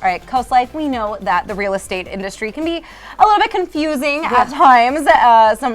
All right, CoastLife, we know that the real estate industry can be a little bit confusing at times.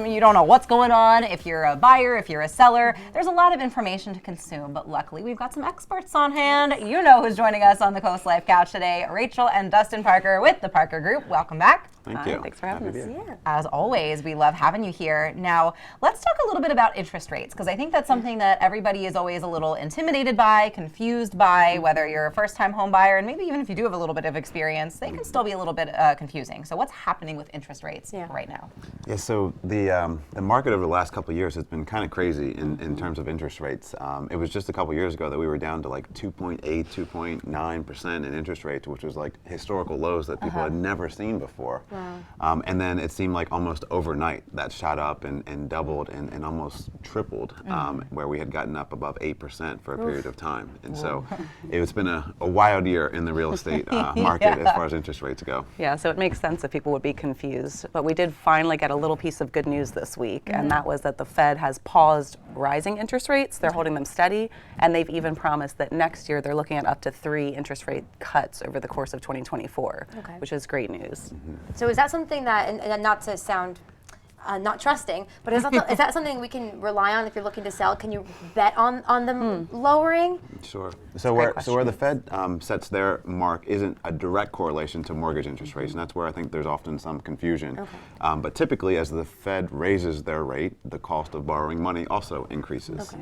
You don't know what's going on. If you're a buyer, if you're a seller, there's a lot of information to consume. But luckily, we've got some experts on hand. You know who's joining us on the CoastLife couch today, Rachel and Dustin Parker with the Parker Group. Welcome back. Thank you. Thanks for having us. Yeah. As always, we love having you here. Now, let's talk a little bit about interest rates, because I think that's something that everybody is always a little intimidated by, confused by, whether you're a first-time home buyer, and maybe even if you do have a little bit of experience, they can still be a little bit confusing. So what's happening with interest rates right now? Yeah, so the market over the last couple of years has been kind of crazy in terms of interest rates. It was just a couple of years ago that we were down to like 2.8, 2.9% in interest rates, which was like historical lows that people had never seen before. Wow. And then it seemed like almost overnight that shot up and doubled and almost tripled, where we had gotten up above 8% for a period of time. And so it's been a wild year in the real estate market as far as interest rates go. Yeah, so it makes sense that people would be confused. But we did finally get a little piece of good news this week, and that was that the Fed has paused rising interest rates. They're holding them steady, and they've even promised that next year they're looking at up to 3 interest rate cuts over the course of 2024, which is great news. So is that something that, and not to sound not trusting, but is that something we can rely on if you're looking to sell? Can you bet on them lowering? Sure. So where the Fed sets their mark isn't a direct correlation to mortgage interest rates, and that's where I think there's often some confusion. But typically, as the Fed raises their rate, the cost of borrowing money also increases.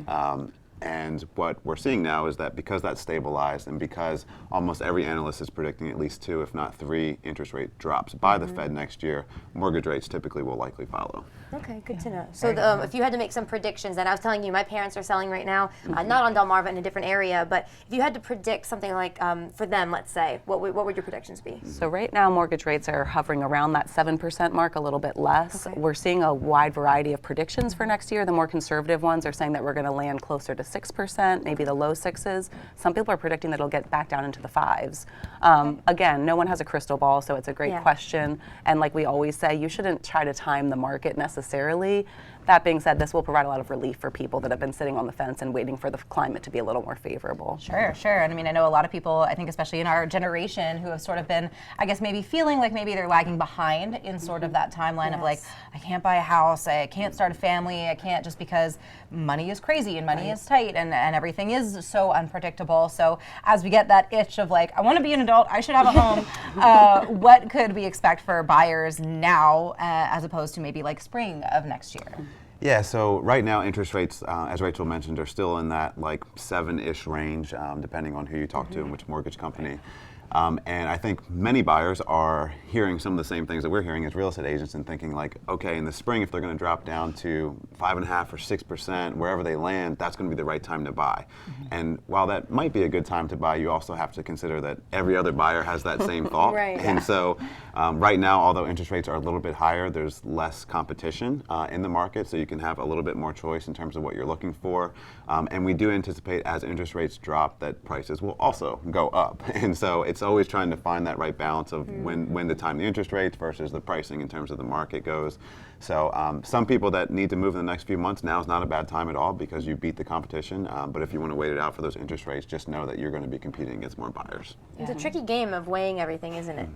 And what we're seeing now is that because that's stabilized and because almost every analyst is predicting at least 2, if not 3 interest rate drops by the Fed next year, mortgage rates typically will likely follow. Okay, good to know. So if you had to make some predictions, and I was telling you my parents are selling right now, not on Delmarva, in a different area, but if you had to predict something like for them, let's say, what would your predictions be? So right now mortgage rates are hovering around that 7% mark, a little bit less. We're seeing a wide variety of predictions for next year. The more conservative ones are saying that we're going to land closer to 6%, maybe the low 6s. Some people are predicting that it'll get back down into the 5s. Again, no one has a crystal ball, so it's a great question. And like we always say, you shouldn't try to time the market necessarily. That being said, this will provide a lot of relief for people that have been sitting on the fence and waiting for the climate to be a little more favorable. Sure. And I mean, I know a lot of people, I think especially in our generation, who have sort of been, I guess, maybe feeling like maybe they're lagging behind in sort of that timeline of like, I can't buy a house, I can't start a family, I can't, just because money is crazy and money is tight and everything is so unpredictable. So as we get that itch of like, I want to be an adult, I should have a home, what could we expect for buyers now as opposed to maybe like spring of next year? Yeah, so right now interest rates, as Rachel mentioned, are still in that like 7-ish range, depending on who you talk to and which mortgage company. And I think many buyers are hearing some of the same things that we're hearing as real estate agents and thinking like, okay, in the spring, if they're going to drop down to 5.5 or 6%, wherever they land, that's going to be the right time to buy. And while that might be a good time to buy, you also have to consider that every other buyer has that same thought. And so right now, although interest rates are a little bit higher, there's less competition in the market, so you can have a little bit more choice in terms of what you're looking for. And we do anticipate as interest rates drop that prices will also go up. And so it's always trying to find that right balance of when to time the interest rates versus the pricing in terms of the market goes. So some people that need to move in the next few months, now is not a bad time at all because you beat the competition. But if you want to wait it out for those interest rates, just know that you're going to be competing against more buyers. It's a tricky game of weighing everything, isn't it?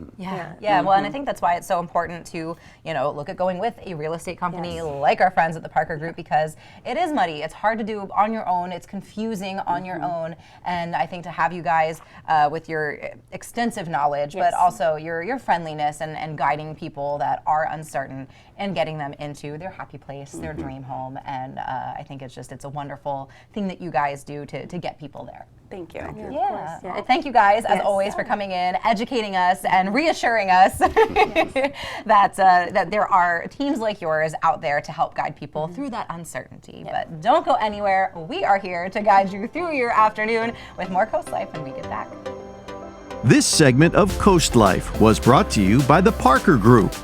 Well, and I think that's why it's so important to, look at going with a real estate company like our friends at the Parker Group, because it is muddy. It's hard to do on your own. It's confusing on your own. And I think to have you guys with your extensive knowledge, but also your friendliness and guiding people that are uncertain and getting them into their happy place, their dream home. And I think it's a wonderful thing that you guys do to get people there. Thank you. And thank you guys, as always, for coming in, educating us, and reassuring us that there are teams like yours out there to help guide people through that uncertainty. But don't go anywhere. We are here to guide you through your afternoon with more CoastLife when we get back. This segment of CoastLife was brought to you by the Parker Group,